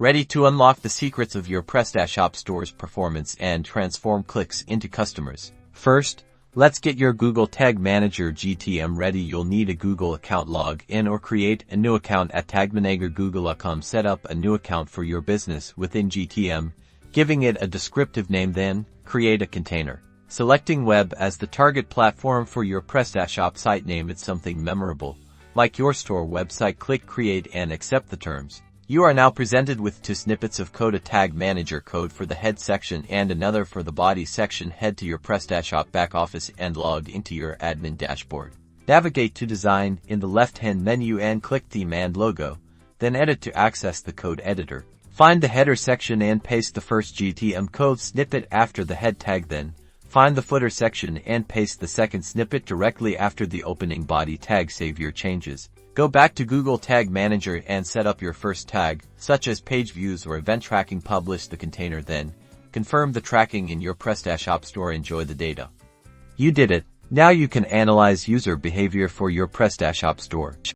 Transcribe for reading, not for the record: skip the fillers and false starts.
Ready to unlock the secrets of your Prestashop store's performance and transform clicks into customers? First, let's get your Google Tag Manager GTM ready. You'll need a Google account. Log in or create a new account at tagmanagergoogle.com. Set up a new account for your business within GTM, giving it a descriptive name, then create a container. Selecting web as the target platform for your Prestashop site, name it something memorable, like your store website. Click create and accept the terms. You are now presented with two snippets of code, a tag manager code for the head section and another for the body section. Head to your Prestashop back office and log into your admin dashboard. Navigate to design in the left-hand menu and click theme and logo, then edit to access the code editor. Find the header section and paste the first GTM code snippet after the head tag, then find the footer section and paste the second snippet directly after the opening body tag. Save your changes. Go back to Google Tag Manager and set up your first tag, such as page views or event tracking. Publish the container, then confirm the tracking in your Prestashop store. Enjoy the data. You did it. Now you can analyze user behavior for your Prestashop store.